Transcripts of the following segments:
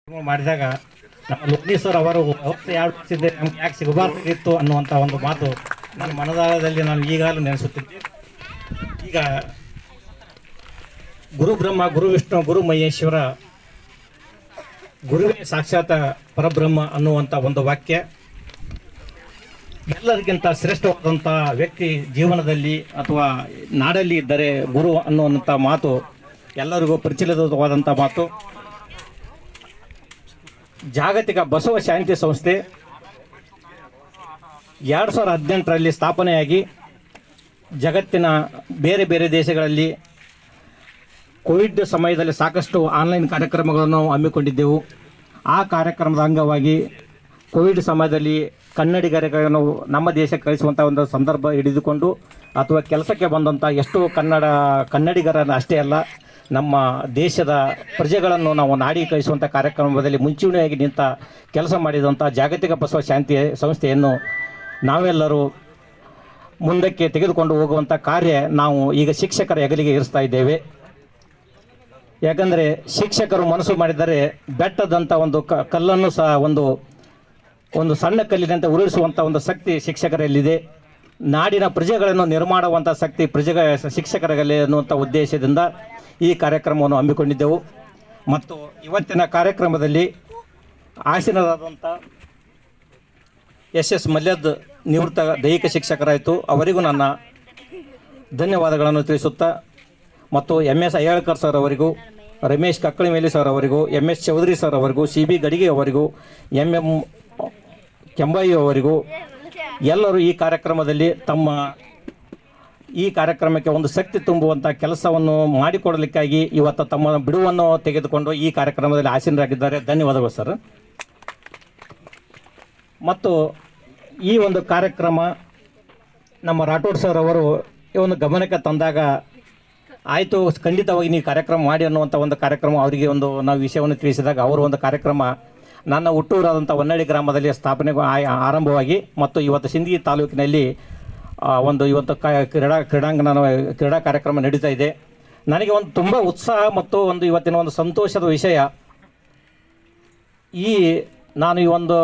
ಮಾಡಿದಾಗ ನಮ್ಮ ಲೋಕನಿ ಸರ್ ಅವರು ಅವತ್ತು ಎರಡು ವರ್ಷದಿಂದ ನಮ್ಗೆ ಯಾಕೆ ಸಿಗಬಾರ್ದಾಗಿತ್ತು ಅನ್ನುವಂಥ ಒಂದು ಮಾತು ನನ್ನ ಮನದಾಳದಲ್ಲಿ ನಾನು ಈಗಾಗಲೂ ನೆನೆಸುತ್ತಿದ್ದೆ. ಈಗ ಗುರು ಬ್ರಹ್ಮ, ಗುರು ವಿಷ್ಣು, ಗುರು ಮಹೇಶ್ವರ, ಗುರುವೇ ಸಾಕ್ಷಾತ್ ಪರಬ್ರಹ್ಮ ಅನ್ನುವಂಥ ಒಂದು ವಾಕ್ಯ ಎಲ್ಲರಿಗಿಂತ ಶ್ರೇಷ್ಠವಾದಂಥ ವ್ಯಕ್ತಿ ಜೀವನದಲ್ಲಿ ಅಥವಾ ನಾಡಲ್ಲಿ ಇದ್ದರೆ ಗುರು ಅನ್ನುವಂಥ ಮಾತು ಎಲ್ಲರಿಗೂ ಪ್ರಚಲಿತವಾದಂಥ ಮಾತು. ಜಾಗತಿಕ ಬಸವ ಶಾಂತಿ ಸಂಸ್ಥೆ 2018ರಲ್ಲಿ ಸ್ಥಾಪನೆಯಾಗಿ ಜಗತ್ತಿನ ಬೇರೆ ಬೇರೆ ದೇಶಗಳಲ್ಲಿ ಕೋವಿಡ್ ಸಮಯದಲ್ಲಿ ಸಾಕಷ್ಟು ಆನ್ಲೈನ್ ಕಾರ್ಯಕ್ರಮಗಳನ್ನು ಹಮ್ಮಿಕೊಂಡಿದ್ದೆವು. ಆ ಕಾರ್ಯಕ್ರಮದ ಅಂಗವಾಗಿ ಕೋವಿಡ್ ಸಮಯದಲ್ಲಿ ಕನ್ನಡಿಗರನ್ನು ನಮ್ಮ ದೇಶಕ್ಕೆ ಕಳಿಸುವಂಥ ಒಂದು ಸಂದರ್ಭ ಹಿಡಿದುಕೊಂಡು ಅಥವಾ ಕೆಲಸಕ್ಕೆ ಬಂದಂಥ ಎಷ್ಟೋ ಕನ್ನಡಿಗರನ್ನು ಅಷ್ಟೇ ಅಲ್ಲ, ನಮ್ಮ ದೇಶದ ಪ್ರಜೆಗಳನ್ನು ನಾವು ನಾಡಿ ಕಳಿಸುವಂಥ ಕಾರ್ಯಕ್ರಮದಲ್ಲಿ ಮುಂಚೂಣಿಯಾಗಿ ನಿಂತ ಕೆಲಸ ಮಾಡಿದಂಥ ಜಾಗತಿಕ ಬಸವ ಶಾಂತಿ ಸಂಸ್ಥೆಯನ್ನು ನಾವೆಲ್ಲರೂ ಮುಂದಕ್ಕೆ ತೆಗೆದುಕೊಂಡು ಹೋಗುವಂಥ ಕಾರ್ಯ ನಾವು ಈಗ ಶಿಕ್ಷಕರ ಹೆಗಲಿಗೆ ಇರಿಸ್ತಾ ಇದ್ದೇವೆ. ಯಾಕಂದರೆ ಶಿಕ್ಷಕರು ಮನಸ್ಸು ಮಾಡಿದರೆ ಬೆಟ್ಟದಂಥ ಒಂದು ಕಲ್ಲನ್ನು ಸಹ ಒಂದು ಸಣ್ಣ ಕಲ್ಲಿನಂತೆ ಉರುಳಿಸುವಂಥ ಒಂದು ಶಕ್ತಿ ಶಿಕ್ಷಕರಲ್ಲಿದೆ. ನಾಡಿನ ಪ್ರಜೆಗಳನ್ನು ನಿರ್ಮಾಣವಂಥ ಶಕ್ತಿ ಶಿಕ್ಷಕರಲ್ಲಿ ಅನ್ನುವಂಥ ಉದ್ದೇಶದಿಂದ ಈ ಕಾರ್ಯಕ್ರಮವನ್ನು ಹಮ್ಮಿಕೊಂಡಿದ್ದೆವು. ಮತ್ತು ಇವತ್ತಿನ ಕಾರ್ಯಕ್ರಮದಲ್ಲಿ ಆಸೀನರಾದಂಥ ಎಸ್ ಮಲ್ಯದ್ ನಿವೃತ್ತ ದೈಹಿಕ ಶಿಕ್ಷಕರಾಯಿತು, ಅವರಿಗೂ ನನ್ನ ಧನ್ಯವಾದಗಳನ್ನು ತಿಳಿಸುತ್ತಾ, ಮತ್ತು MS ಅಯ್ಯಳ್ಕರ್ ಸರ್ ಅವರಿಗೂ, ರಮೇಶ್ ಕಕ್ಕಳಿಮೇಲಿ ಸರ್ ಅವರಿಗೂ, MS ಚೌಧರಿ ಸರ್ ಅವರಿಗೂ, CB ಗಡಿಗೆ ಅವರಿಗೂ, MM ಕೆಂಬಾಯಿ ಅವರಿಗೂ ಎಲ್ಲರೂ ಈ ಕಾರ್ಯಕ್ರಮದಲ್ಲಿ ಈ ಕಾರ್ಯಕ್ರಮಕ್ಕೆ ಒಂದು ಶಕ್ತಿ ತುಂಬುವಂಥ ಕೆಲಸವನ್ನು ಮಾಡಿಕೊಡಲಿಕ್ಕಾಗಿ ಇವತ್ತು ತಮ್ಮ ಬಿಡುವನ್ನು ತೆಗೆದುಕೊಂಡು ಈ ಕಾರ್ಯಕ್ರಮದಲ್ಲಿ ಆಸೀನರಾಗಿದ್ದಾರೆ. ಧನ್ಯವಾದಗಳು ಸರ್. ಮತ್ತು ಈ ಒಂದು ಕಾರ್ಯಕ್ರಮ ನಮ್ಮ ರಾಠೋಡ್ ಸರ್ ಅವರು ಈ ಒಂದು ಗಮನಕ್ಕೆ ತಂದಾಗ, ಆಯಿತು ಖಂಡಿತವಾಗಿ ನೀವು ಕಾರ್ಯಕ್ರಮ ಮಾಡಿ ಅನ್ನುವಂಥ ಒಂದು ಕಾರ್ಯಕ್ರಮ ಅವರಿಗೆ ನಾವು ವಿಷಯವನ್ನು ತಿಳಿಸಿದಾಗ ಅವರು ಒಂದು ಕಾರ್ಯಕ್ರಮ ನನ್ನ ಹುಟ್ಟೂರಾದಂಥ ಹೊನ್ನಳ್ಳಿ ಗ್ರಾಮದಲ್ಲಿ ಸ್ಥಾಪನೆಗೆ ಆರಂಭವಾಗಿ ಮತ್ತು ಇವತ್ತು ಸಿಂದಗಿ ತಾಲೂಕಿನಲ್ಲಿ ಇವತ್ತು ಕ್ರೀಡಾ ಕಾರ್ಯಕ್ರಮ ನಡೀತಾ ಇದೆ. ನನಗೆ ಒಂದು ತುಂಬ ಉತ್ಸಾಹ ಮತ್ತು ಇವತ್ತಿನ ಒಂದು ಸಂತೋಷದ ವಿಷಯ, ನಾನು ಈ ಒಂದು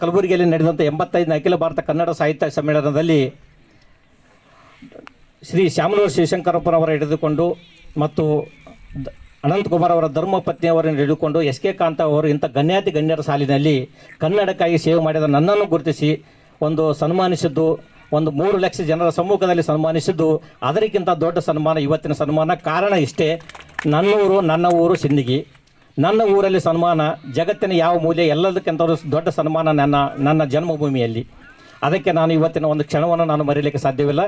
ಕಲಬುರಗಿಯಲ್ಲಿ ನಡೆದಂಥ 85ನೇ ಅಖಿಲ ಭಾರತ ಕನ್ನಡ ಸಾಹಿತ್ಯ ಸಮ್ಮೇಳನದಲ್ಲಿ ಶ್ರೀ ಶ್ಯಾಮನೂರು ಶಿವಶಂಕರಪ್ಪನವರ ಹಿಡಿದುಕೊಂಡು ಮತ್ತು ಅನಂತಕುಮಾರ್ ಅವರ ಧರ್ಮಪತ್ನಿಯವರನ್ನು ಹಿಡಿದುಕೊಂಡು SK ಕಾಂತ ಅವರು ಇಂಥ ಗಣ್ಯರ ಸಾಲಿನಲ್ಲಿ ಕನ್ನಡಕ್ಕಾಗಿ ಸೇವೆ ಮಾಡಿದ ನನ್ನನ್ನು ಗುರುತಿಸಿ ಸನ್ಮಾನಿಸಿದ್ದು, 3 ಲಕ್ಷ ಜನರ ಸಮ್ಮುಖದಲ್ಲಿ ಸನ್ಮಾನಿಸಿದ್ದು, ಅದಕ್ಕಿಂತ ದೊಡ್ಡ ಸನ್ಮಾನ ಇವತ್ತಿನ ಸನ್ಮಾನ. ಕಾರಣ ಇಷ್ಟೇ, ನನ್ನ ಊರು ಸಿಂದಗಿ, ನನ್ನ ಊರಲ್ಲಿ ಸನ್ಮಾನ ಜಗತ್ತಿನ ಯಾವ ಮೂಲೆ ಎಲ್ಲದಕ್ಕಿಂತ ದೊಡ್ಡ ಸನ್ಮಾನ ನನ್ನ ಜನ್ಮಭೂಮಿಯಲ್ಲಿ. ಅದಕ್ಕೆ ನಾನು ಇವತ್ತಿನ ಒಂದು ಕ್ಷಣವನ್ನು ನಾನು ಮರೆಯಲಿಕ್ಕೆ ಸಾಧ್ಯವಿಲ್ಲ.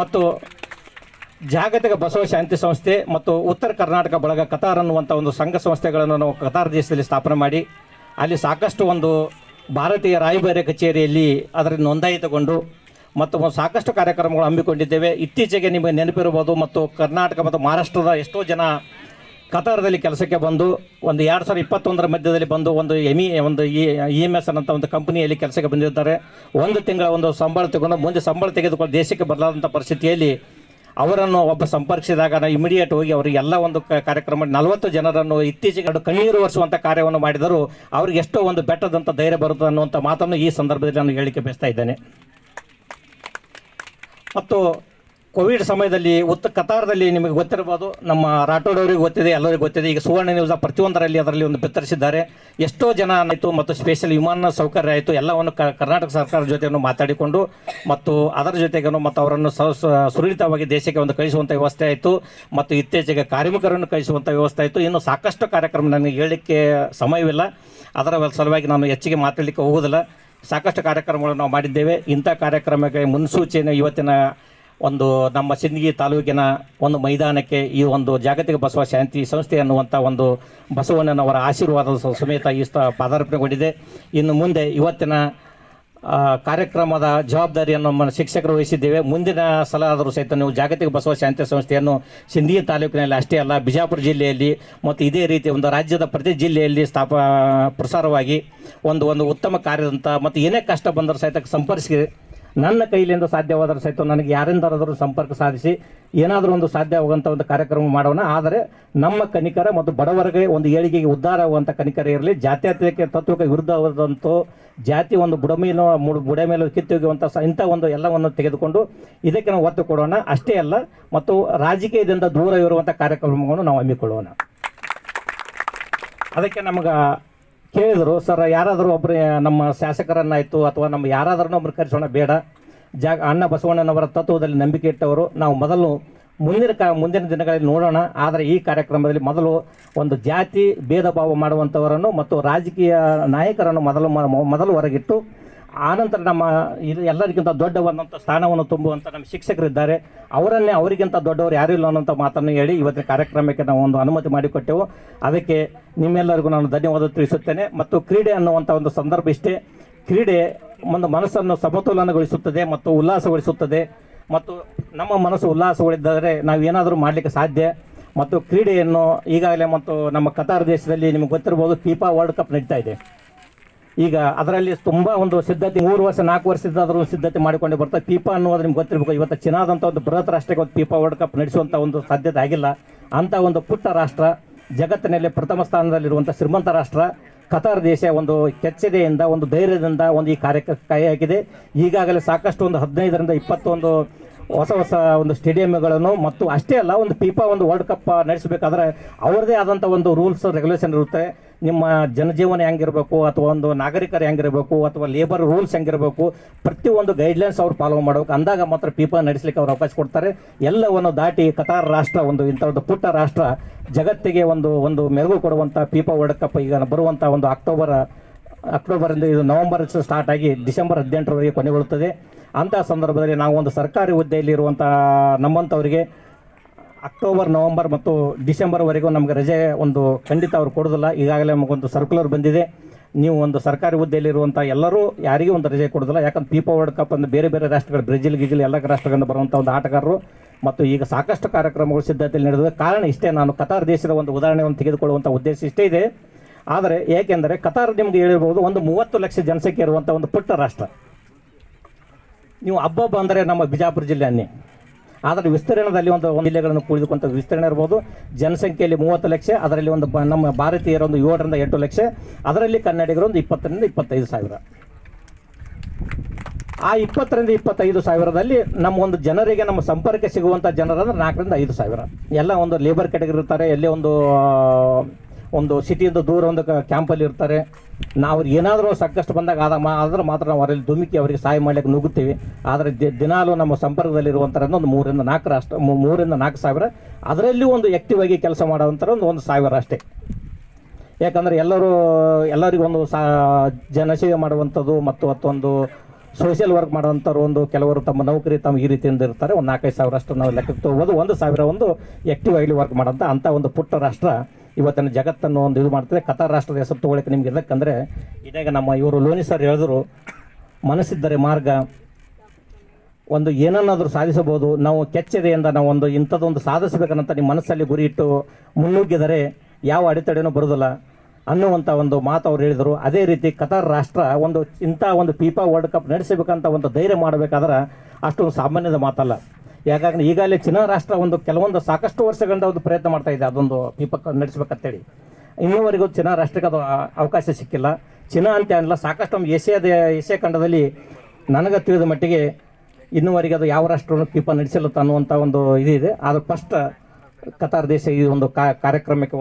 ಮತ್ತು ಜಾಗತಿಕ ಬಸವ ಶಾಂತಿ ಸಂಸ್ಥೆ ಮತ್ತು ಉತ್ತರ ಕರ್ನಾಟಕ ಬಳಗ ಕತಾರ್ ಅನ್ನುವಂಥ ಒಂದು ಸಂಘ ಸಂಸ್ಥೆಗಳನ್ನು ನಾವು ಕತಾರ್ ದೇಶದಲ್ಲಿ ಸ್ಥಾಪನೆ ಮಾಡಿ ಅಲ್ಲಿ ಸಾಕಷ್ಟು ಭಾರತೀಯ ರಾಯಭಾರಿ ಕಚೇರಿಯಲ್ಲಿ ಅದರಲ್ಲಿ ನೋಂದಾಯಿತಗೊಂಡು ಮತ್ತು ಸಾಕಷ್ಟು ಕಾರ್ಯಕ್ರಮಗಳು ಹಮ್ಮಿಕೊಂಡಿದ್ದೇವೆ. ಇತ್ತೀಚೆಗೆ ನಿಮಗೆ ನೆನಪಿರ್ಬೋದು, ಮತ್ತು ಕರ್ನಾಟಕ ಮತ್ತು ಮಹಾರಾಷ್ಟ್ರದ ಎಷ್ಟೋ ಜನ ಕತಾರದಲ್ಲಿ ಕೆಲಸಕ್ಕೆ ಬಂದು 2021ರ ಮಧ್ಯದಲ್ಲಿ ಬಂದು EMS ಅನ್ನೋಂಥ ಒಂದು ಕಂಪನಿಯಲ್ಲಿ ಕೆಲಸಕ್ಕೆ ಬಂದಿರ್ತಾರೆ. 1 ತಿಂಗಳ ಸಂಬಳ ತಗೊಂಡು ಮುಂದೆ ಸಂಬಳ ತೆಗೆದುಕೊಂಡು ದೇಶಕ್ಕೆ ಬರಲಾದಂಥ ಪರಿಸ್ಥಿತಿಯಲ್ಲಿ ಅವರನ್ನು ಸಂಪರ್ಕಿಸಿದಾಗ ನಾವು ಇಮಿಡಿಯೇಟ್ ಹೋಗಿ ಅವರಿಗೆ ಎಲ್ಲ ಕಾರ್ಯಕ್ರಮ 40 ಜನರನ್ನು ಇತ್ತೀಚೆಗೆ ಕಣ್ಣೀರು ಒರೆಸುವಂಥ ಕಾರ್ಯವನ್ನು ಮಾಡಿದರೂ ಅವ್ರಿಗೆ ಎಷ್ಟೋ ಬೆಟ್ಟದಂಥ ಧೈರ್ಯ ಬರುತ್ತೆ ಅನ್ನುವಂಥ ಮಾತನ್ನು ಈ ಸಂದರ್ಭದಲ್ಲಿ ನಾನು ಹೇಳಿಕೆ ಬಯಸ್ತಾ ಇದ್ದೇನೆ. ಮತ್ತು ಕೋವಿಡ್ ಸಮಯದಲ್ಲಿ ಕತಾರದಲ್ಲಿ ನಿಮಗೆ ಗೊತ್ತಿರ್ಬೋದು, ನಮ್ಮ ರಾಠೋಡ್ ಅವರಿಗೆ ಗೊತ್ತಿದೆ, ಎಲ್ಲರಿಗೂ ಗೊತ್ತಿದೆ. ಈಗ ಸುವರ್ಣ ನ್ಯೂಸ್ ಪ್ರತಿಯೊಂದರಲ್ಲಿ ಅದರಲ್ಲಿ ಬಿತ್ತರಿಸಿದ್ದಾರೆ. ಎಷ್ಟೋ ಜನ ಆಯಿತು ಮತ್ತು ಸ್ಪೆಷಲ್ ವಿಮಾನ ಸೌಕರ್ಯ ಆಯಿತು, ಎಲ್ಲವನ್ನು ಕರ್ನಾಟಕ ಸರ್ಕಾರದ ಜೊತೆಯನ್ನು ಮಾತಾಡಿಕೊಂಡು ಮತ್ತು ಅದರ ಜೊತೆಗೂ ಮತ್ತು ಅವರನ್ನು ಸುರಳಿತವಾಗಿ ದೇಶಕ್ಕೆ ಕಳಿಸುವಂಥ ವ್ಯವಸ್ಥೆ ಆಯಿತು. ಮತ್ತು ಇತ್ತೀಚೆಗೆ ಕಾರ್ಮಿಕರನ್ನು ಕಳಿಸುವಂಥ ವ್ಯವಸ್ಥೆ ಆಯಿತು. ಇನ್ನು ಸಾಕಷ್ಟು ಕಾರ್ಯಕ್ರಮ ನನಗೆ ಹೇಳಲಿಕ್ಕೆ ಸಮಯವಿಲ್ಲ, ಅದರ ಸಲುವಾಗಿ ನಾನು ಹೆಚ್ಚಿಗೆ ಮಾತಾಡಲಿಕ್ಕೆ ಹೋಗೋದಿಲ್ಲ. ಸಾಕಷ್ಟು ಕಾರ್ಯಕ್ರಮಗಳನ್ನು ನಾವು ಮಾಡಿದ್ದೇವೆ. ಇಂಥ ಕಾರ್ಯಕ್ರಮಕ್ಕೆ ಮುನ್ಸೂಚನೆ ಇವತ್ತಿನ ನಮ್ಮ ಸಿಂದಗಿ ತಾಲೂಕಿನ ಮೈದಾನಕ್ಕೆ ಈ ಜಾಗತಿಕ ಬಸವ ಶಾಂತಿ ಸಂಸ್ಥೆ ಅನ್ನುವಂಥ ಬಸವಣ್ಣನವರ ಆಶೀರ್ವಾದದ ಸಮೇತ ಪಾದಾರ್ಪಣೆಗೊಂಡಿದೆ. ಇನ್ನು ಮುಂದೆ ಇವತ್ತಿನ ಕಾರ್ಯಕ್ರಮದ ಜವಾಬ್ದಾರಿಯನ್ನು ನಮ್ಮ ಶಿಕ್ಷಕರು ವಹಿಸಿದ್ದೇವೆ. ಮುಂದಿನ ಸಲ ಆದರೂ ಸಹಿತ ನೀವು ಜಾಗತಿಕ ಬಸವ ಶಾಂತಿ ಸಂಸ್ಥೆಯನ್ನು ಸಿಂದಗಿ ತಾಲೂಕಿನಲ್ಲಿ ಅಷ್ಟೇ ಅಲ್ಲ, ಬಿಜಾಪುರ ಜಿಲ್ಲೆಯಲ್ಲಿ ಮತ್ತು ಇದೇ ರೀತಿ ರಾಜ್ಯದ ಪ್ರತಿ ಜಿಲ್ಲೆಯಲ್ಲಿ ಪ್ರಸಾರವಾಗಿ ಒಂದು ಉತ್ತಮ ಕಾರ್ಯದಂಥ ಮತ್ತು ಏನೇ ಕಷ್ಟ ಬಂದರೂ ಸಹಿತ ಸಂಪರ್ಕಿಸಿ ನನ್ನ ಕೈಲಿಂದ ಸಾಧ್ಯವಾದರೂ ಸಹಿತ ನನಗೆ ಯಾರಿಂದಾದರೂ ಸಂಪರ್ಕ ಸಾಧಿಸಿ ಏನಾದರೂ ಒಂದು ಸಾಧ್ಯವಾಗುವಂಥ ಒಂದು ಕಾರ್ಯಕ್ರಮ ಮಾಡೋಣ. ಆದರೆ ನಮ್ಮ ಕನಿಕರ ಮತ್ತು ಬಡವರಿಗೆ ಒಂದು ಏಳಿಗೆಗೆ ಉದ್ಧಾರ ಆಗುವಂಥ ಕನಿಕರ ಇರಲಿ. ಜಾತ್ಯತೀತ ತತ್ವಕ್ಕೆ ವಿರುದ್ಧವಾದಂಥ ಜಾತಿ ಒಂದು ಬುಡ ಮೇಲೆ ಕಿತ್ತೊಗೆಯುವಂಥ ಇಂಥ ಒಂದು ಎಲ್ಲವನ್ನು ತೆಗೆದುಕೊಂಡು ಇದಕ್ಕೆ ನಾವು ಒತ್ತು ಕೊಡೋಣ. ಅಷ್ಟೇ ಅಲ್ಲ, ಮತ್ತು ರಾಜಕೀಯದಿಂದ ದೂರ ಇರುವಂಥ ಕಾರ್ಯಕ್ರಮಗಳನ್ನು ನಾವು ಹಮ್ಮಿಕೊಳ್ಳೋಣ. ಅದಕ್ಕೆ ನಮಗೆ ಕೇಳಿದರು, ಸರ್ ಯಾರಾದರೂ ಒಬ್ಬರು ನಮ್ಮ ಶಾಸಕರನ್ನಾಯಿತು ಅಥವಾ ನಮ್ಮ ಯಾರಾದ್ರೂ ಒಬ್ಬರು ಕರೆಸೋಣ, ಬೇಡ. ಅಣ್ಣ ಬಸವಣ್ಣನವರ ತತ್ವದಲ್ಲಿ ನಂಬಿಕೆ ಇಟ್ಟವರು ನಾವು ಮೊದಲು ಮುಂದಿನ ದಿನಗಳಲ್ಲಿ ನೋಡೋಣ. ಆದರೆ ಈ ಕಾರ್ಯಕ್ರಮದಲ್ಲಿ ಮೊದಲು ಒಂದು ಜಾತಿ ಭೇದ ಭಾವ ಮಾಡುವಂಥವರನ್ನು ಮತ್ತು ರಾಜಕೀಯ ನಾಯಕರನ್ನು ಮೊದಲು ಹೊರಗಿಟ್ಟು ಆನಂತರ ನಮ್ಮ ಇದು ಎಲ್ಲರಿಗಿಂತ ದೊಡ್ಡವಂಥ ಸ್ಥಾನವನ್ನು ತುಂಬುವಂಥ ನಮ್ಮ ಶಿಕ್ಷಕರಿದ್ದಾರೆ, ಅವರಿಗಿಂತ ದೊಡ್ಡವರು ಯಾರೂ ಇಲ್ಲ ಅನ್ನೋಂಥ ಮಾತನ್ನು ಹೇಳಿ ಇವತ್ತಿನ ಕಾರ್ಯಕ್ರಮಕ್ಕೆ ನಾವು ಒಂದು ಅನುಮತಿ ಮಾಡಿಕೊಟ್ಟೆವು. ಅದಕ್ಕೆ ನಿಮ್ಮೆಲ್ಲರಿಗೂ ನಾನು ಧನ್ಯವಾದ ತಿಳಿಸುತ್ತೇನೆ. ಮತ್ತು ಕ್ರೀಡೆ ಅನ್ನುವಂಥ ಒಂದು ಸಂದರ್ಭ ಇಷ್ಟೇ. ಕ್ರೀಡೆ ಒಂದು ಮನಸ್ಸನ್ನು ಸಮತೋಲನಗೊಳಿಸುತ್ತದೆ ಮತ್ತು ಉಲ್ಲಾಸಗೊಳಿಸುತ್ತದೆ. ಮತ್ತು ನಮ್ಮ ಮನಸ್ಸು ಉಲ್ಲಾಸಗೊಳಿಸಿದರೆ ನಾವು ಏನಾದರೂ ಮಾಡಲಿಕ್ಕೆ ಸಾಧ್ಯ. ಮತ್ತು ಕ್ರೀಡೆಯನ್ನು ಈಗಾಗಲೇ ಮತ್ತು ನಮ್ಮ ಕತಾರ್ ದೇಶದಲ್ಲಿ ನಿಮಗೆ ಗೊತ್ತಿರ್ಬೋದು, ಫಿಫಾ ವರ್ಲ್ಡ್ ಕಪ್ ನಡೀತಾ ಇದೆ. ಈಗ ಅದರಲ್ಲಿ ತುಂಬ ಒಂದು ಸಿದ್ಧತೆ 3 ವರ್ಷ 4 ವರ್ಷದಾದರೂ ಸಿದ್ಧತೆ ಮಾಡಿಕೊಂಡು ಬರ್ತಾರೆ. ಫಿಫಾ ಅನ್ನೋದು ನಿಮ್ಗೆ ಗೊತ್ತಿರಬೇಕು, ಇವತ್ತು ಚೀನಾದಂಥ ಒಂದು ಬೃಹತ್ ರಾಷ್ಟ್ರಕ್ಕೆ ಒಂದು ಫಿಫಾ ವರ್ಲ್ಡ್ ಕಪ್ ನಡೆಸುವಂಥ ಒಂದು ಸಾಧ್ಯತೆ ಆಗಿಲ್ಲ. ಅಂಥ ಒಂದು ಪುಟ್ಟ ರಾಷ್ಟ್ರ, ಜಗತ್ತಿನಲ್ಲಿ ಪ್ರಥಮ ಸ್ಥಾನದಲ್ಲಿರುವಂಥ ಶ್ರೀಮಂತ ರಾಷ್ಟ್ರ ಕತಾರ್ ದೇಶ ಒಂದು ಕೆಚ್ಚೆದೆಯಿಂದ ಒಂದು ಧೈರ್ಯದಿಂದ ಒಂದು ಈ ಕಾರ್ಯಕ್ಕೆ ಕೈ ಹಾಕಿದೆ. ಈಗಾಗಲೇ ಸಾಕಷ್ಟು ಒಂದು 15ರಿಂದ 21 ಹೊಸ ಒಂದು ಸ್ಟೇಡಿಯಂಗಳನ್ನು ಮತ್ತು ಅಷ್ಟೇ ಅಲ್ಲ, ಒಂದು ಫಿಫಾ ಒಂದು ವರ್ಲ್ಡ್ ಕಪ್ ನಡೆಸಬೇಕಾದ್ರೆ ಅವರದೇ ಆದಂಥ ಒಂದು ರೂಲ್ಸ್ ರೆಗ್ಯುಲೇಷನ್ ಇರುತ್ತೆ. ನಿಮ್ಮ ಜನಜೀವನ ಹೆಂಗಿರಬೇಕು, ಅಥವಾ ಒಂದು ನಾಗರಿಕರು ಹೆಂಗಿರಬೇಕು, ಅಥವಾ ಲೇಬರ್ ರೂಲ್ಸ್ ಹೆಂಗಿರಬೇಕು, ಪ್ರತಿಯೊಂದು ಗೈಡ್ಲೈನ್ಸ್ ಅವ್ರು ಫಾಲೋ ಮಾಡಬೇಕು. ಅಂದಾಗ ಮಾತ್ರ ಫಿಫಾ ನಡೆಸಲಿಕ್ಕೆ ಅವ್ರು ಅವಕಾಶ ಕೊಡ್ತಾರೆ. ಎಲ್ಲವನ್ನು ದಾಟಿ ಕತಾರ್ ರಾಷ್ಟ್ರ ಒಂದು ಇಂಥ ಒಂದು ಪುಟ್ಟ ರಾಷ್ಟ್ರ ಜಗತ್ತಿಗೆ ಒಂದು ಮೆರುಗು ಕೊಡುವಂಥ ಫಿಫಾ ವರ್ಲ್ಡ್ ಕಪ್ ಈಗ ಬರುವಂಥ ಒಂದು ಅಕ್ಟೋಬರಿಂದ ಇದು ನವೆಂಬರ್ ಸ್ಟಾರ್ಟ್ ಆಗಿ ಡಿಸೆಂಬರ್ 18ರವರೆಗೆ ಕೊನೆಗೊಳ್ಳುತ್ತದೆ. ಅಂಥ ಸಂದರ್ಭದಲ್ಲಿ ನಾವು ಒಂದು ಸರ್ಕಾರಿ ಹುದ್ದೆಯಲ್ಲಿ ಇರುವಂಥ ನಮ್ಮಂಥವರಿಗೆ ಅಕ್ಟೋಬರ್, ನವೆಂಬರ್ ಮತ್ತು ಡಿಸೆಂಬರ್ವರೆಗೂ ನಮಗೆ ರಜೆ ಒಂದು ಖಂಡಿತ ಅವ್ರು ಕೊಡೋದಿಲ್ಲ. ಈಗಾಗಲೇ ನಮಗೊಂದು ಸರ್ಕ್ಯುಲರ್ ಬಂದಿದೆ, ನೀವು ಒಂದು ಸರ್ಕಾರಿ ಹುದ್ದೆಯಲ್ಲಿರುವಂಥ ಎಲ್ಲರೂ ಯಾರಿಗೂ ಒಂದು ರಜೆ ಕೊಡೋದಿಲ್ಲ. ಯಾಕಂದ್ರೆ ಫಿಫಾ ವರ್ಲ್ಡ್ ಕಪ್ ಅಂದರೆ ಬೇರೆ ಬೇರೆ ರಾಷ್ಟ್ರಗಳು, ಬ್ರೆಜಿಲ್ ಎಲ್ಲ ರಾಷ್ಟ್ರಗಳಿಂದ ಬರುವಂಥ ಒಂದು ಆಟಗಾರರು ಮತ್ತು ಈಗ ಸಾಕಷ್ಟು ಕಾರ್ಯಕ್ರಮಗಳು ಸಿದ್ಧತೆಯಲ್ಲಿ ನಡೆದಿದೆ. ಕಾರಣ ಇಷ್ಟೇ, ನಾನು ಕತಾರ್ ದೇಶದ ಒಂದು ಉದಾಹರಣೆಯನ್ನು ತೆಗೆದುಕೊಳ್ಳುವಂಥ ಉದ್ದೇಶ ಇಷ್ಟೇ ಇದೆ. ಆದರೆ ಏಕೆಂದರೆ ಕತಾರ್ ನಿಮ್ಗೆ ಹೇಳಿರ್ಬೋದು, ಒಂದು 30 ಲಕ್ಷ ಜನಸಂಖ್ಯೆ ಇರುವಂಥ ಒಂದು ಪುಟ್ಟ ರಾಷ್ಟ್ರ. ನೀವು ಹಬ್ಬ ಅಂದರೆ ನಮ್ಮ ಬಿಜಾಪುರ ಜಿಲ್ಲೆ ಅನ್ನಿ, ಆದರೆ ವಿಸ್ತೀರ್ಣದಲ್ಲಿ ಒಂದು ಜಿಲ್ಲೆಗಳನ್ನು ಕೂಡಿದುಕೊಂಥ ವಿಸ್ತೀರ್ಣ ಇರ್ಬೋದು. ಜನಸಂಖ್ಯೆಯಲ್ಲಿ 30 ಲಕ್ಷ, ಅದರಲ್ಲಿ ಒಂದು ನಮ್ಮ ಭಾರತೀಯರು ಒಂದು 7ರಿಂದ 8 ಲಕ್ಷ, ಅದರಲ್ಲಿ ಕನ್ನಡಿಗರು ಒಂದು 20ರಿಂದ 25 ಸಾವಿರ. ಆ 20ರಿಂದ 25 ಸಾವಿರದಲ್ಲಿ ನಮ್ಮ ಒಂದು ಜನರಿಗೆ ನಮ್ಮ ಸಂಪರ್ಕ ಸಿಗುವಂಥ ಜನರಂದ್ರೆ 4ರಿಂದ 5 ಸಾವಿರ. ಎಲ್ಲ ಒಂದು ಲೇಬರ್ ಕ್ಯಾಟಗರಿ ಇರ್ತಾರೆ, ಎಲ್ಲೇ ಒಂದು ಸಿಟಿಯಿಂದ ದೂರ ಒಂದು ಕ್ಯಾಂಪಲ್ಲಿ ಇರ್ತಾರೆ. ನಾವು ಏನಾದರೂ ಸಾಕಷ್ಟು ಬಂದಾಗ ಆದ್ರೆ ಮಾತ್ರ ನಾವು ಅವರಲ್ಲಿ ಧುಮುಕಿ ಅವರಿಗೆ ಸಹಾಯ ಮಾಡಲಿಕ್ಕೆ ನುಗ್ಗುತ್ತೀವಿ. ಆದರೆ ದಿನಾಲೂ ನಮ್ಮ ಸಂಪರ್ಕದಲ್ಲಿರುವಂಥರ ಒಂದು 3ರಿಂದ 4 ಸಾವಿರ. ಅದರಲ್ಲಿ ಒಂದು ಆ್ಯಕ್ಟಿವ್ ಆಗಿ ಕೆಲಸ ಮಾಡೋವಂಥರ ಒಂದು 1000 ಅಷ್ಟೇ. ಯಾಕಂದರೆ ಎಲ್ಲರಿಗೂ ಒಂದು ಜನಸೇವೆ ಮಾಡುವಂಥದ್ದು ಮತ್ತು ಮತ್ತೊಂದು ಸೋಷಿಯಲ್ ವರ್ಕ್ ಮಾಡುವಂಥವ್ರು ಒಂದು ಕೆಲವರು ತಮ್ಮ ನೌಕರಿ ಈ ರೀತಿಯಿಂದ ಇರ್ತಾರೆ. ಒಂದು 4-5 ಸಾವಿರ ಅಷ್ಟು ನಾವು ಲೆಕ್ಕಕ್ಕೆ ತೊಗೋಬೋದು. 1,000 ಒಂದು ಆ್ಯಕ್ಟಿವ್ ಆಗಿ ವರ್ಕ್ ಮಾಡೋಂಥ ಅಂಥ ಒಂದು ಪುಟ್ಟ ರಾಷ್ಟ್ರ ಇವತ್ತಿನ ಜಗತ್ತನ್ನು ಒಂದು ಇದು ಮಾಡ್ತದೆ. ಕತಾರ್ ರಾಷ್ಟ್ರದ ಹೆಸರು ತೊಗೊಳಕ್ಕೆ ನಿಮ್ಗೆ ಇದಕ್ಕಂದರೆ ಇದಾಗ ನಮ್ಮ ಇವರು ಲೋನಿ ಸರ್ ಹೇಳಿದ್ರು, ಮನಸ್ಸಿದ್ದರೆ ಮಾರ್ಗ, ಒಂದು ಏನನ್ನಾದರೂ ಸಾಧಿಸಬಹುದು. ನಾವು ಕೆಚ್ಚೆದೆಯಿಂದ ನಾವು ಒಂದು ಇಂಥದ್ದೊಂದು ಸಾಧಿಸಬೇಕನ್ನಂತ ನಿಮ್ಮ ಮನಸ್ಸಲ್ಲಿ ಗುರಿ ಇಟ್ಟು ಮುನ್ನುಗ್ಗಿದರೆ ಯಾವ ಅಡೆತಡೆನೂ ಬರೋದಿಲ್ಲ ಅನ್ನುವಂಥ ಒಂದು ಮಾತು ಅವ್ರು ಹೇಳಿದರು. ಅದೇ ರೀತಿ ಕತಾರ್ ರಾಷ್ಟ್ರ ಇಂಥ ಒಂದು ಫಿಫಾ ವರ್ಲ್ಡ್ ಕಪ್ ನಡೆಸಬೇಕಂತ ಒಂದು ಧೈರ್ಯ ಮಾಡಬೇಕಾದ್ರೆ ಅಷ್ಟೊಂದು ಸಾಮಾನ್ಯದ ಮಾತಲ್ಲ. ಯಾಕಂದರೆ ಈಗಾಗಲೇ ಚೀನಾ ರಾಷ್ಟ್ರ ಕೆಲವೊಂದು ಸಾಕಷ್ಟು ವರ್ಷಗಳಿಂದ ಒಂದು ಪ್ರಯತ್ನ ಮಾಡ್ತಾ ಇದೆ ಅದೊಂದು ಫಿಫಾ ನಡೆಸಬೇಕಂತೇಳಿ. ಇನ್ನೂವರೆಗೂ ಚೀನಾ ರಾಷ್ಟ್ರಕ್ಕೆ ಅದು ಅವಕಾಶ ಸಿಕ್ಕಿಲ್ಲ. ಚೀನಾ ಅಂತ ಅನ್ನಲ್ಲ, ಸಾಕಷ್ಟು ನಮ್ಮ ಏಷ್ಯಾ ಖಂಡದಲ್ಲಿ ನನಗೆ ತಿಳಿದ ಮಟ್ಟಿಗೆ ಇನ್ನೂವರೆಗೆ ಅದು ಯಾವ ರಾಷ್ಟ್ರವನ್ನು ಫಿಫಾ ನಡೆಸಿಲ್ಲ ಅನ್ನುವಂಥ ಒಂದು ಇದಿದೆ. ಆದರೆ ಫಸ್ಟ್ ಕತಾರ್ ದೇಶ ಈ ಒಂದು ಕಾರ್ಯಕ್ರಮಕ್ಕೆ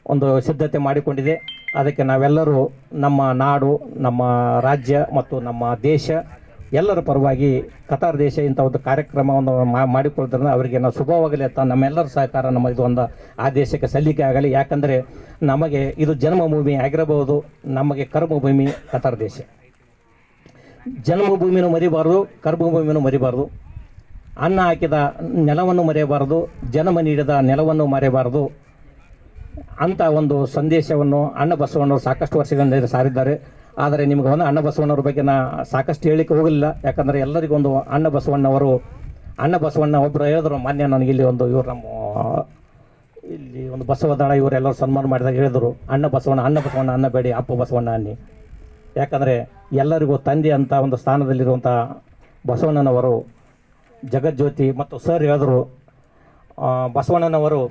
ಒಂದು ಸಿದ್ಧತೆ ಮಾಡಿಕೊಂಡಿದೆ. ಅದಕ್ಕೆ ನಾವೆಲ್ಲರೂ ನಮ್ಮ ನಾಡು, ನಮ್ಮ ರಾಜ್ಯ ಮತ್ತು ನಮ್ಮ ದೇಶ ಎಲ್ಲರ ಪರವಾಗಿ ಕತಾರ್ ದೇಶ ಇಂಥ ಒಂದು ಕಾರ್ಯಕ್ರಮವನ್ನು ಮಾಡಿಕೊಳ್ಳೋದ್ರಿಂದ ಅವರಿಗೆ ನಾವು ಶುಭವಾಗಲಿ ಅಂತ ನಮ್ಮೆಲ್ಲರ ಸಹಕಾರ ನಮ್ಮ ಇದು ಆ ದೇಶಕ್ಕೆ ಸಲ್ಲಿಕೆ ಆಗಲಿ. ಯಾಕಂದರೆ ನಮಗೆ ಇದು ಜನ್ಮಭೂಮಿ ಆಗಿರಬಹುದು, ನಮಗೆ ಕರ್ಮಭೂಮಿ ಕತಾರ್ ದೇಶ. ಜನ್ಮಭೂಮಿನೂ ಮರಿಬಾರ್ದು, ಕರ್ಮಭೂಮಿನೂ ಮರಿಬಾರ್ದು. ಅನ್ನ ಹಾಕಿದ ನೆಲವನ್ನು ಮರೆಯಬಾರದು, ಜನ್ಮ ನೀಡಿದ ನೆಲವನ್ನು ಮರೆಯಬಾರದು ಅಂತ ಒಂದು ಸಂದೇಶವನ್ನು ಅಣ್ಣ ಬಸವಣ್ಣವರು ಸಾಕಷ್ಟು ವರ್ಷಗಳಿಂದ ಸಾರಿದ್ದಾರೆ. ಆದರೆ ನಿಮಗೆ ಅಣ್ಣ ಬಸವಣ್ಣವ್ರ ಬಗ್ಗೆ ಸಾಕಷ್ಟು ಹೇಳಲಿಕ್ಕೆ ಹೋಗಲಿಲ್ಲ. ಯಾಕಂದರೆ ಎಲ್ಲರಿಗೊಂದು ಅಣ್ಣ ಬಸವಣ್ಣ ಒಬ್ಬರು ಹೇಳಿದ್ರು ಮಾನ್ಯ ನನಗೆ ಇಲ್ಲಿ ಇವರು ನಮ್ಮ ಇಲ್ಲಿ ಒಂದು ಬಸವದಳ ಇವರೆಲ್ಲರೂ ಸನ್ಮಾನ ಮಾಡಿದಾಗ ಹೇಳಿದರು, ಅಣ್ಣ ಬಸವಣ್ಣ ಅನ್ನಬೇಡಿ, ಅಪ್ಪ ಬಸವಣ್ಣ ಅನ್ನಿ. ಯಾಕಂದರೆ ಎಲ್ಲರಿಗೂ ತಂದೆ ಅಂತ ಒಂದು ಸ್ಥಾನದಲ್ಲಿರುವಂಥ ಬಸವಣ್ಣನವರು ಜಗಜ್ಯೋತಿ ಮತ್ತು ಸರ್ ಹೇಳಿದ್ರು ಬಸವಣ್ಣನವರು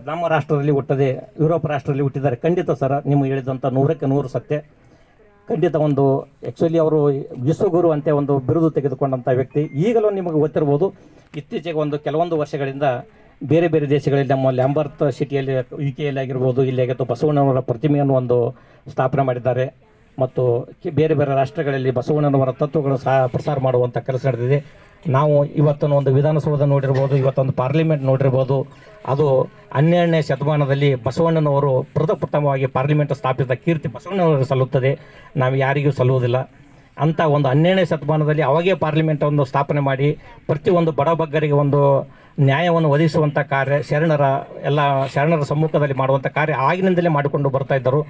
ನಮ್ಮ ರಾಷ್ಟ್ರದಲ್ಲಿ ಹುಟ್ಟದೆ ಯುರೋಪ್ ರಾಷ್ಟ್ರದಲ್ಲಿ ಹುಟ್ಟಿದ್ದಾರೆ. ಖಂಡಿತ ಸರ್, ನೀವು ಹೇಳಿದಂಥ 100% ಸತ್ಯ. ಖಂಡಿತ ಒಂದು ಆ್ಯಕ್ಚುಲಿ ಅವರು ವಿಶ್ವಗುರು ಅಂತ ಒಂದು ಬಿರುದು ತೆಗೆದುಕೊಂಡಂಥ ವ್ಯಕ್ತಿ. ಈಗಲೂ ನಿಮಗೆ ಗೊತ್ತಿರ್ಬೋದು, ಇತ್ತೀಚೆಗೆ ಕೆಲವೊಂದು ವರ್ಷಗಳಿಂದ ಬೇರೆ ಬೇರೆ ದೇಶಗಳಲ್ಲಿ ನಮ್ಮ ಲ್ಯಾಂಬರ್ತ್ ಸಿಟಿಯಲ್ಲಿ UK ಆಗಿರ್ಬೋದು, ಇಲ್ಲಿ ಆಗಿತ್ತು ಬಸವಣ್ಣನವರ ಪ್ರತಿಮೆಯನ್ನು ಸ್ಥಾಪನೆ ಮಾಡಿದ್ದಾರೆ. ಮತ್ತು ಬೇರೆ ಬೇರೆ ರಾಷ್ಟ್ರಗಳಲ್ಲಿ ಬಸವಣ್ಣನವರ ತತ್ವಗಳು ಸಹ ಪ್ರಸಾರ ಮಾಡುವಂಥ ಕೆಲಸ ನಡೆದಿದೆ. ನಾವು ಇವತ್ತೊಂದು ವಿಧಾನಸೌಧ ನೋಡಿರ್ಬೋದು, ಇವತ್ತೊಂದು ಪಾರ್ಲಿಮೆಂಟ್ ನೋಡಿರ್ಬೋದು. ಅದು 12ನೇ ಶತಮಾನದಲ್ಲಿ ಬಸವಣ್ಣನವರು ಪ್ರಥಮವಾಗಿ ಪಾರ್ಲಿಮೆಂಟ್ ಸ್ಥಾಪಿಸಿದ ಕೀರ್ತಿ ಬಸವಣ್ಣನವರು ಸಲ್ಲುತ್ತದೆ, ನಾವು ಯಾರಿಗೂ ಸಲ್ಲುವುದಿಲ್ಲ. ಅಂಥ 12ನೇ ಶತಮಾನದಲ್ಲಿ ಅವಾಗೇ ಪಾರ್ಲಿಮೆಂಟನ್ನು ಸ್ಥಾಪನೆ ಮಾಡಿ ಪ್ರತಿಯೊಂದು ಬಡಬಗ್ಗರಿಗೆ ನ್ಯಾಯವನ್ನು ಒದಗಿಸುವಂಥ ಕಾರ್ಯ ಶರಣರ ಸಮ್ಮುಖದಲ್ಲಿ ಮಾಡುವಂಥ ಕಾರ್ಯ ಆಗಿನಿಂದಲೇ ಮಾಡಿಕೊಂಡು ಬರ್ತಾ ಇದ್ದರು.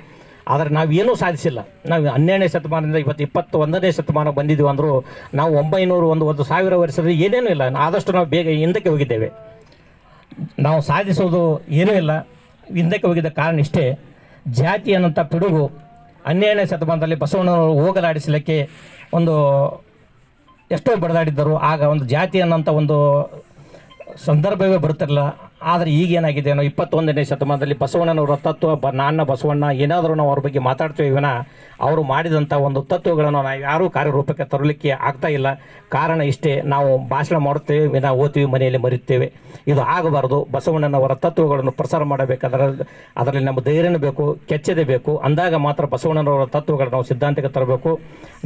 ಆದರೆ ನಾವೇನೂ ಸಾಧಿಸಿಲ್ಲ. ನಾವು 12ನೇ ಶತಮಾನದಿಂದ ಇವತ್ತು 21ನೇ ಶತಮಾನ ಬಂದಿದ್ದೀವಿ ಅಂದರೂ ನಾವು 900 ವರ್ಷದಲ್ಲಿ ಏನೇನೂ ಇಲ್ಲ. ಆದಷ್ಟು ನಾವು ಬೇಗ ಹಿಂದಕ್ಕೆ ಹೋಗಿದ್ದೇವೆ. ನಾವು ಸಾಧಿಸೋದು ಏನೂ ಇಲ್ಲ, ಹಿಂದಕ್ಕೆ ಹೋಗಿದ್ದ ಕಾರಣ ಇಷ್ಟೇ. ಜಾತಿ ಅನ್ನೋಂಥ ಪಿಡುಗು 12ನೇ ಶತಮಾನದಲ್ಲಿ ಬಸವಣ್ಣನವರು ಹೋಗಲಾಡಿಸಲಿಕ್ಕೆ ಎಷ್ಟೋ ಬಡದಾಡಿದ್ದರು. ಆಗ ಜಾತಿ ಅನ್ನೋಂಥ ಸಂದರ್ಭವೇ ಬರುತ್ತಿರಲಿಲ್ಲ. ಆದರೆ ಈಗೇನಾಗಿದೆ, ನಾವು 21ನೇ ಶತಮಾನದಲ್ಲಿ ಬಸವಣ್ಣನವರ ತತ್ವ ನಾನ್ನ ಬಸವಣ್ಣ ಏನಾದರೂ ನಾವು ಅವ್ರ ಬಗ್ಗೆ ಮಾತಾಡ್ತೀವಿ ವಿನ ಅವರು ಮಾಡಿದಂಥ ತತ್ವಗಳನ್ನು ನಾವು ಯಾರೂ ಕಾರ್ಯರೂಪಕ್ಕೆ ತರಲಿಕ್ಕೆ ಆಗ್ತಾ ಇಲ್ಲ. ಕಾರಣ ಇಷ್ಟೇ, ನಾವು ಭಾಷಣ ಮಾಡುತ್ತೇವೆ ವಿನ ಓದ್ತೀವಿ, ಮನೆಯಲ್ಲಿ ಮರೆಯುತ್ತೇವೆ. ಇದು ಆಗಬಾರ್ದು. ಬಸವಣ್ಣನವರ ತತ್ವಗಳನ್ನು ಪ್ರಸಾರ ಮಾಡಬೇಕಾದ್ರೆ ಅದರಲ್ಲಿ ನಮ್ಮ ಧೈರ್ಯನೂ ಬೇಕು, ಕೆಚ್ಚದೆ ಬೇಕು. ಅಂದಾಗ ಮಾತ್ರ ಬಸವಣ್ಣನವರ ತತ್ವಗಳನ್ನು ನಾವು ಸಿದ್ಧಾಂತಕ್ಕೆ ತರಬೇಕು.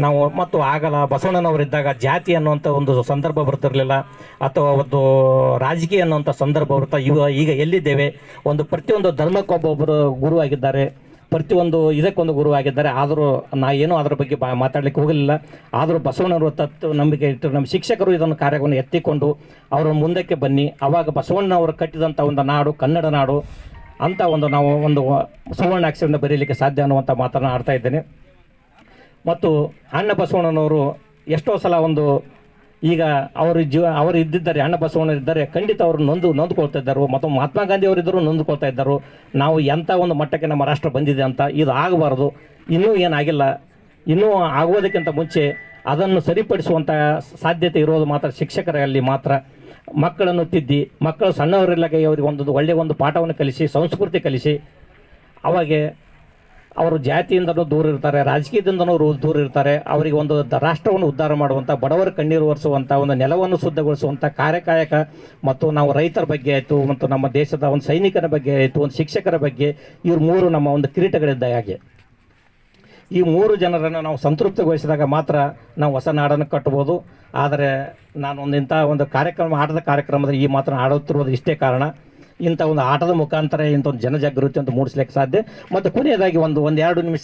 ನಾವು ಮತ್ತು ಆಗಲ್ಲ ಬಸವಣ್ಣನವರಿದ್ದಾಗ ಜಾತಿ ಅನ್ನುವಂಥ ಸಂದರ್ಭ ಬರ್ತಿರಲಿಲ್ಲ, ಅಥವಾ ರಾಜಕೀಯ ಅನ್ನುವಂಥ ಸಂದರ್ಭ ಬರ್ತಾ ಈಗ ಎಲ್ಲಿದ್ದೇವೆ. ಪ್ರತಿಯೊಂದು ಧರ್ಮಕ್ಕೊಬ್ಬೊಬ್ಬರು ಗುರು ಆಗಿದ್ದಾರೆ, ಪ್ರತಿಯೊಂದು ಇದಕ್ಕೊಂದು ಗುರು ಆಗಿದ್ದಾರೆ. ಆದರೂ ಏನೂ ಅದರ ಬಗ್ಗೆ ಮಾತಾಡಲಿಕ್ಕೆ ಹೋಗಲಿಲ್ಲ. ಆದರೂ ಬಸವಣ್ಣನವರು ನಂಬಿಕೆ ಇಟ್ಟು ನಮ್ಮ ಶಿಕ್ಷಕರು ಇದನ್ನು ಕಾರ್ಯವನ್ನು ಎತ್ತಿಕೊಂಡು ಅವರು ಮುಂದಕ್ಕೆ ಬನ್ನಿ. ಆವಾಗ ಬಸವಣ್ಣನವರು ಕಟ್ಟಿದಂಥ ನಾಡು ಕನ್ನಡ ನಾಡು ಅಂತ ನಾವು ಸುವರ್ಣಾಕ್ಷರದಿಂದ ಬರೀಲಿಕ್ಕೆ ಸಾಧ್ಯ ಅನ್ನುವಂಥ ಮಾತನ್ನು ಆಡ್ತಾ ಇದ್ದೇನೆ. ಮತ್ತು ಅಣ್ಣ ಬಸವಣ್ಣನವರು ಎಷ್ಟೋ ಸಲ ಈಗ ಅವರು ಇದ್ದಿದ್ದಾರೆ, ಅಣ್ಣ ಬಸವಣ್ಣ ಇದ್ದಾರೆ, ಖಂಡಿತ ಅವರು ನೊಂದುಕೊಳ್ತಾ ಇದ್ದರು. ಮತ್ತು ಮಹಾತ್ಮ ಗಾಂಧಿ ಅವರಿದ್ದರು ನೊಂದುಕೊಳ್ತಾ ಇದ್ದರು. ನಾವು ಎಂಥ ಮಟ್ಟಕ್ಕೆ ನಮ್ಮ ರಾಷ್ಟ್ರ ಬಂದಿದೆ ಅಂತ. ಇದು ಆಗಬಾರ್ದು. ಇನ್ನೂ ಏನಾಗಿಲ್ಲ. ಇನ್ನೂ ಆಗುವುದಕ್ಕಿಂತ ಮುಂಚೆ ಅದನ್ನು ಸರಿಪಡಿಸುವಂಥ ಸಾಧ್ಯತೆ ಇರೋದು ಮಾತ್ರ ಶಿಕ್ಷಕರಲ್ಲಿ ಮಾತ್ರ. ಮಕ್ಕಳನ್ನು ತಿದ್ದಿ, ಮಕ್ಕಳು ಸಣ್ಣವರಿಲ್ಲಗೆ ಅವರಿಗೆ ಒಳ್ಳೆಯ ಪಾಠವನ್ನು ಕಲಿಸಿ, ಸಂಸ್ಕೃತಿ ಕಲಿಸಿ, ಅವಾಗೆ ಅವರು ಜಾತಿಯಿಂದನೂ ದೂರ ಇರ್ತಾರೆ, ರಾಜಕೀಯದಿಂದನೂ ದೂರ ಇರ್ತಾರೆ. ಅವರಿಗೆ ರಾಷ್ಟ್ರವನ್ನು ಉದ್ಧಾರ ಮಾಡುವಂಥ, ಬಡವರ ಕಣ್ಣೀರು ಒರೆಸುವಂಥ, ನೆಲವನ್ನು ಶುದ್ಧಗೊಳಿಸುವಂಥ ಕಾರ್ಯಕಾಯಕ. ಮತ್ತು ನಾವು ರೈತರ ಬಗ್ಗೆ ಆಯಿತು, ಮತ್ತು ನಮ್ಮ ದೇಶದ ಸೈನಿಕರ ಬಗ್ಗೆ ಆಯಿತು, ಶಿಕ್ಷಕರ ಬಗ್ಗೆ, ಇವ್ರು ಮೂರು ನಮ್ಮ ಕಿರೀಟಗಳಿದ್ದ ಹಾಗೆ. ಈ ಮೂರು ಜನರನ್ನು ನಾವು ಸಂತೃಪ್ತಿಗೊಳಿಸಿದಾಗ ಮಾತ್ರ ನಾವು ಹೊಸ ನಾಡನ್ನು ಕಟ್ಟಬೋದು. ಆದರೆ ನಾನು ಇಂಥ ಆಟದ ಕಾರ್ಯಕ್ರಮದಲ್ಲಿ ಈ ಮಾತ್ರ ಆಡುತ್ತಿರುವುದು ಇಷ್ಟೇ ಕಾರಣ. ಇಂಥ ಆಟದ ಮುಖಾಂತರ ಇಂಥ ಜನಜಾಗೃತಿ ಅಂತ ಮೂಡಿಸ್ಲಿಕ್ಕೆ ಸಾಧ್ಯ. ಮತ್ತು ಕೊನೆಯದಾಗಿ 1-2 ನಿಮಿಷ